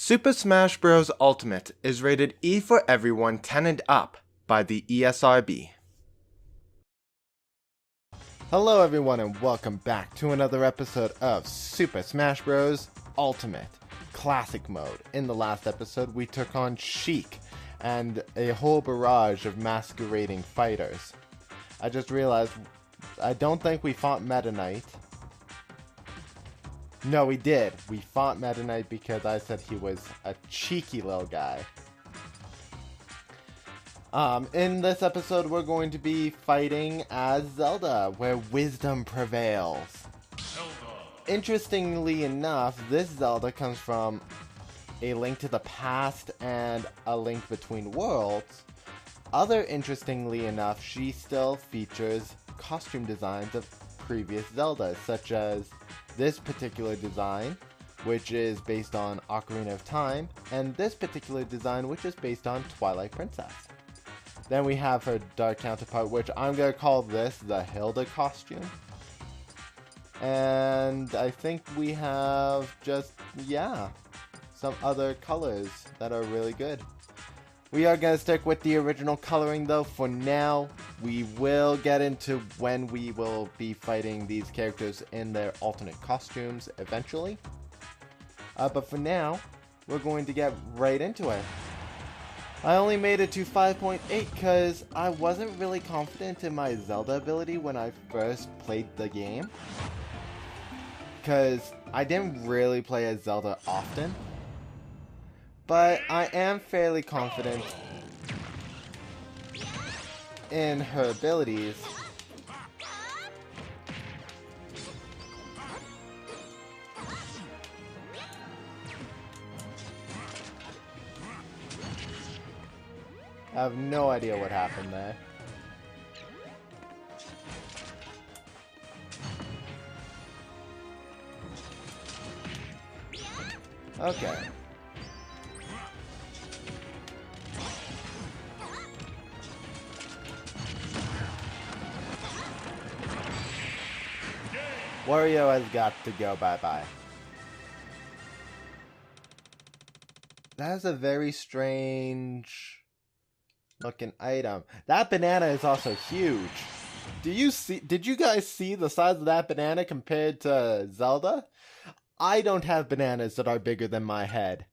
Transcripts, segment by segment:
Super Smash Bros. Ultimate is rated E for everyone 10 and up by the ESRB. Hello everyone and welcome back to another episode of Super Smash Bros. Ultimate Classic Mode. In the last episode we took on Sheik and a whole barrage of masquerading fighters. I just realized I don't think we fought Meta Knight. No, we did. We fought Meta Knight because I said he was a cheeky little guy. In this episode, we're going to be fighting as Zelda, where wisdom prevails. Interestingly enough, this Zelda comes from A Link to the Past and A Link Between Worlds. Other interestingly enough, she still features costume designs of previous Zeldas, such as this particular design, which is based on Ocarina of Time, and this particular design, which is based on Twilight Princess. Then we have her dark counterpart, which I'm going to call this the Hilda costume. And I think we have just, some other colors that are really good. We are going to stick with the original coloring though for now. We will get into when we will be fighting these characters in their alternate costumes eventually. But for now, we're going to get right into it. I only made it to 5.8 because I wasn't really confident in my Zelda ability when I first played the game. Because I didn't really play as Zelda often. But I am fairly confident in her abilities. I have no idea what happened there. Okay. Wario has got to go bye-bye. That is a very strange looking item. That banana is also huge. Did you guys see the size of that banana compared to Zelda? I don't have bananas that are bigger than my head.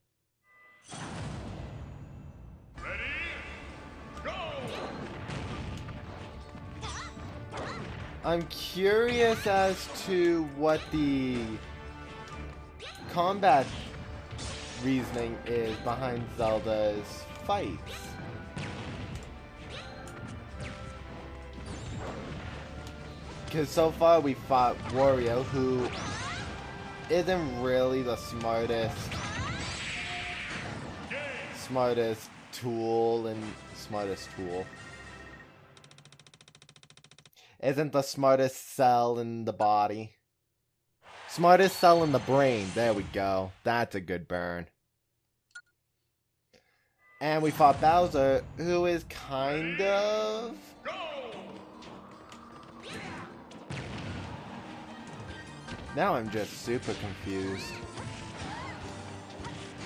I'm curious as to what the combat reasoning is behind Zelda's fights. Because so far we fought Wario, who isn't really the smartest tool. Isn't the smartest cell in the body. Smartest cell in the brain. There we go. That's a good burn. And we fought Bowser, who is kind of... Now I'm just super confused.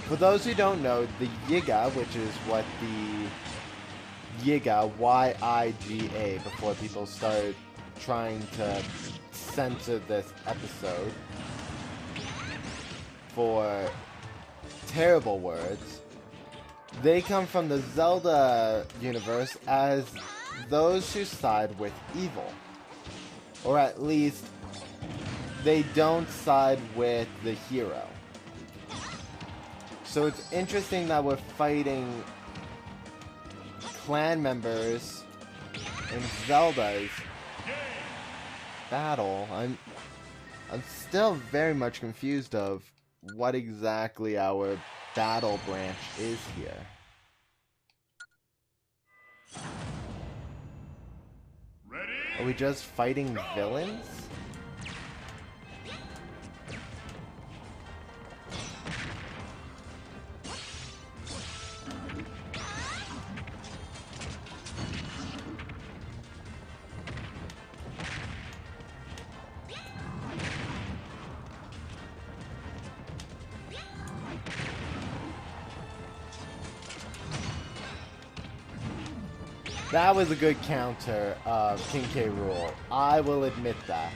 For those who don't know, the Yiga, which is what the... Yiga, Y-I-G-A, before people started trying to censor this episode for terrible words. They come from the Zelda universe as those who side with evil. Or at least, they don't side with the hero. So it's interesting that we're fighting clan members in Zelda's battle. I'm still very much confused of what exactly our battle branch is here. Are we just fighting villains? That was a good counter of King K. Rool. I will admit that.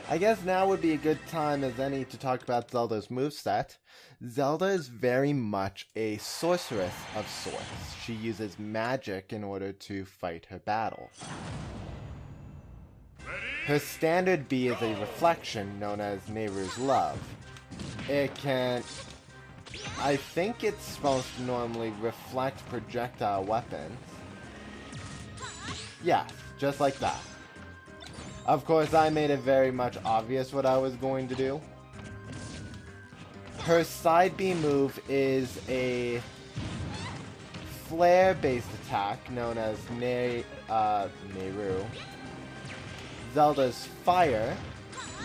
I guess now would be a good time as any to talk about Zelda's moveset. Zelda is very much a sorceress of sorts. She uses magic in order to fight her battle. Her standard B is a reflection known as Nehru's Love. It can... I think it's supposed to normally reflect projectile weapons. Yeah, just like that. Of course, I made it very much obvious what I was going to do. Her side B move is a flare-based attack known as Nehru. Zelda's Fire,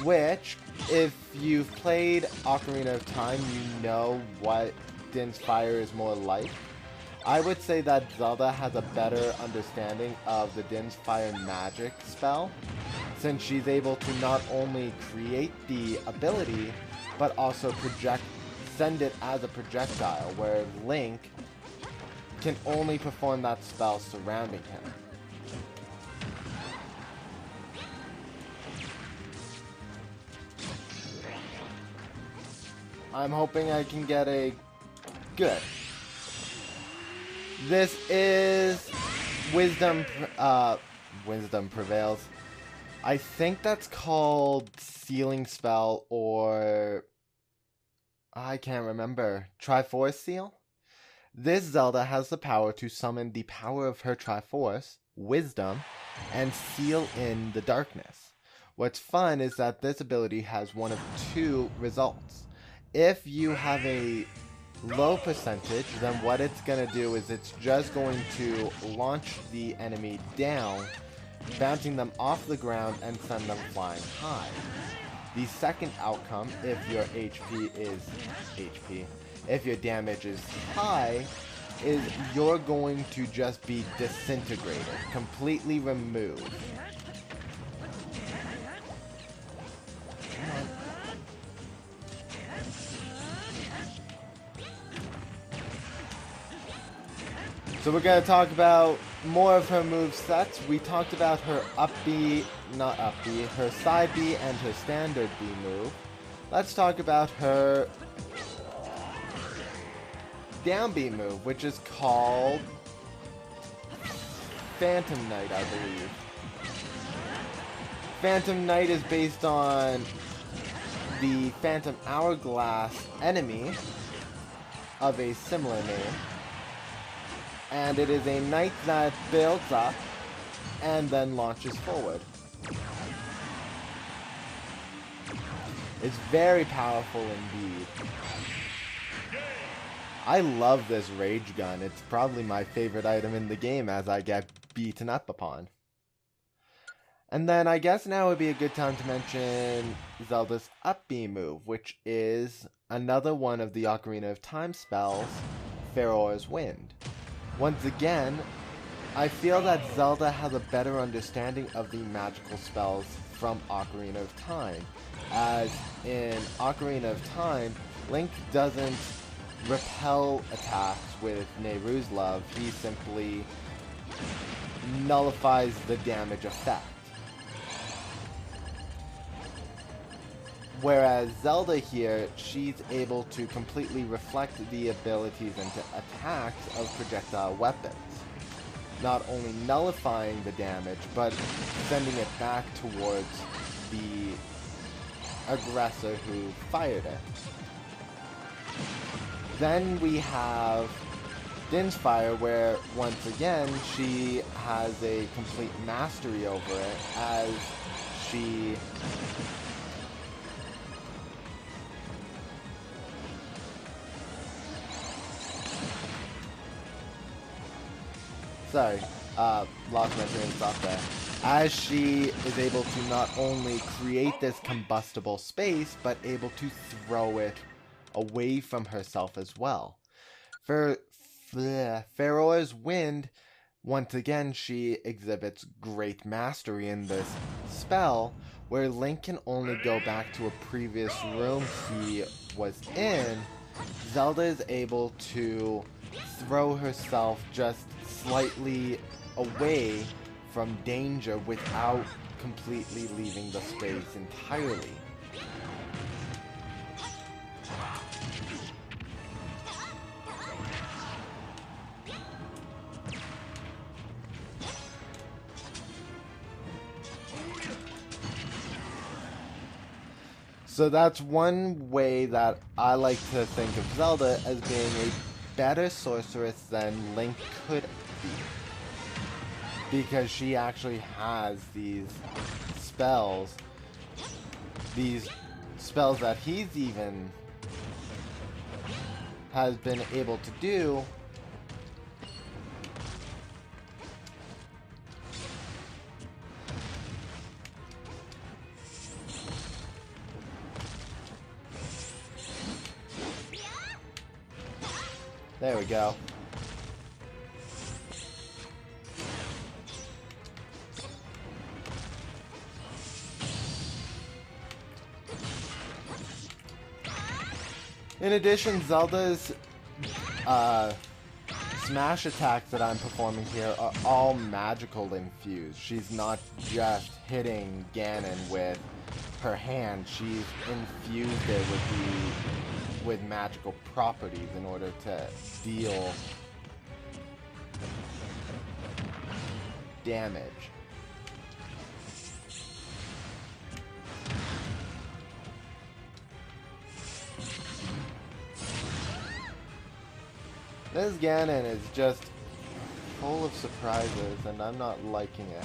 which, if you've played Ocarina of Time, you know what Din's Fire is more like. I would say that Zelda has a better understanding of the Din's Fire magic spell, since she's able to not only create the ability, but also send it as a projectile, where Link can only perform that spell surrounding him. I'm hoping I can get a good. This is Wisdom Prevails. I think that's called Sealing Spell, or I can't remember. Triforce Seal? This Zelda has the power to summon the power of her Triforce, Wisdom, and seal in the darkness. What's fun is that this ability has one of two results. If you have a low percentage, then what it's going to do is it's just going to launch the enemy down, bouncing them off the ground and send them flying high. The second outcome, if your if your damage is high, is you're going to just be disintegrated, completely removed. Come on. So we're going to talk about more of her movesets. We talked about her her side B and her standard B move. Let's talk about her down B move, which is called Phantom Knight, I believe. Phantom Knight is based on the Phantom Hourglass enemy of a similar name. And it is a knight that builds up and then launches forward. It's very powerful indeed. I love this rage gun. It's probably my favorite item in the game as I get beaten up upon. And then I guess now would be a good time to mention Zelda's up B move, which is another one of the Ocarina of Time spells, Farore's Wind. Once again, I feel that Zelda has a better understanding of the magical spells from Ocarina of Time. As in Ocarina of Time, Link doesn't repel attacks with Nehru's Love, he simply nullifies the damage effect. Whereas Zelda here, she's able to completely reflect the abilities and attacks of projectile weapons. Not only nullifying the damage, but sending it back towards the aggressor who fired it. Then we have Din's Fire, where once again she has a complete mastery over it as she lost my train of thought there. As she is able to not only create this combustible space, but able to throw it away from herself as well. For Farore's Wind, Once again, she exhibits great mastery in this spell, where Link can only go back to a previous room he was in. Zelda is able to throw herself just slightly away from danger without completely leaving the space entirely. So that's one way that I like to think of Zelda as being a better sorceress than Link could be. Because she actually has these spells that he's even has been able to do. There we go. In addition, Zelda's smash attacks that I'm performing here are all magical infused. She's not just hitting Ganon with her hand, she's infused it with magical properties in order to deal damage. This Ganon is just full of surprises, and I'm not liking it.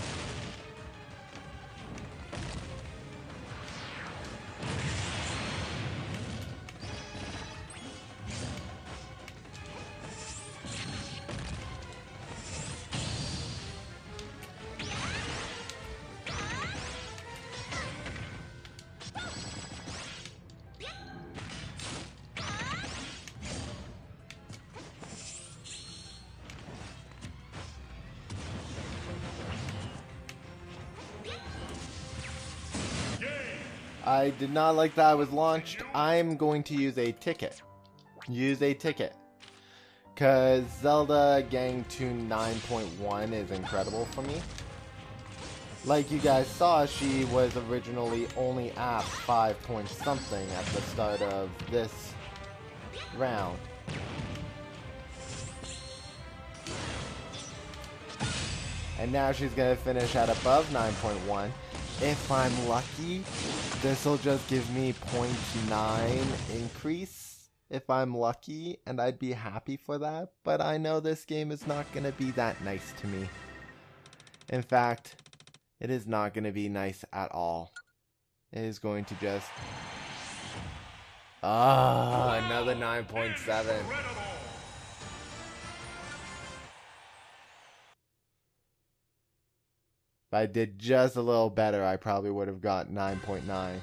I did not like that I was launched. I'm going to use a ticket. Because Zelda getting to 9.1 is incredible for me. Like you guys saw, she was originally only at 5 point something at the start of this round. And now she's going to finish at above 9.1. If I'm lucky, this will just give me 0.9 increase if I'm lucky, and I'd be happy for that, but I know this game is not going to be that nice to me. In fact, it is not going to be nice at all. It is going to just... another 9.7. If I did just a little better, I probably would have got 9.9.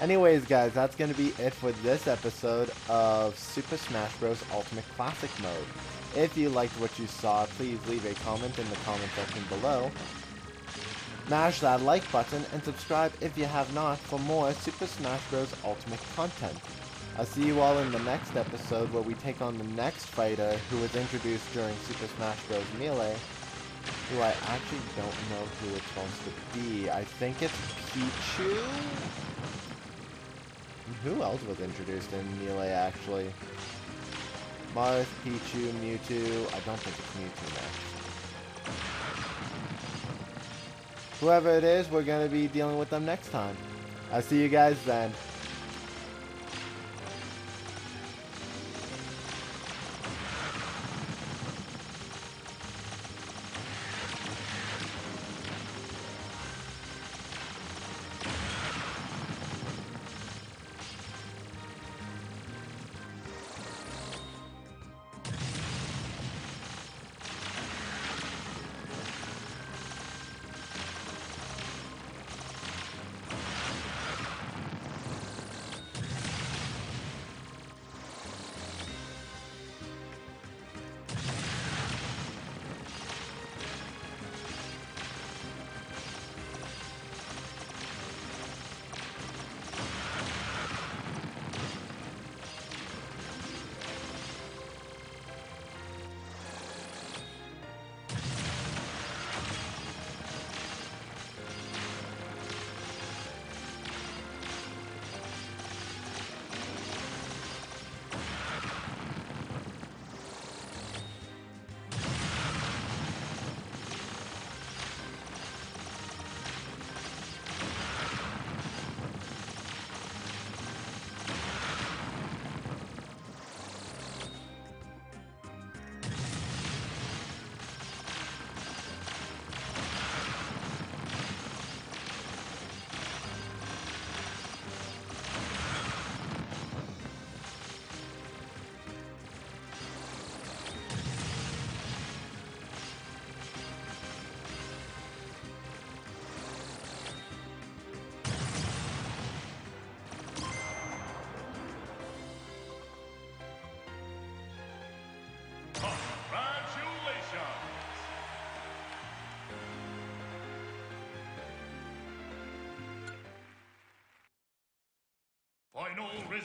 Anyways, guys, that's going to be it for this episode of Super Smash Bros. Ultimate Classic Mode. If you liked what you saw, please leave a comment in the comment section below. Smash that like button and subscribe if you have not for more Super Smash Bros. Ultimate content. I'll see you all in the next episode where we take on the next fighter who was introduced during Super Smash Bros. Melee. Who I actually don't know who it's supposed to be. I think it's Pichu? Who else was introduced in Melee, actually? Marth, Pichu, Mewtwo. I don't think it's Mewtwo next. Whoever it is, we're going to be dealing with them next time. I'll see you guys then.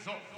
results.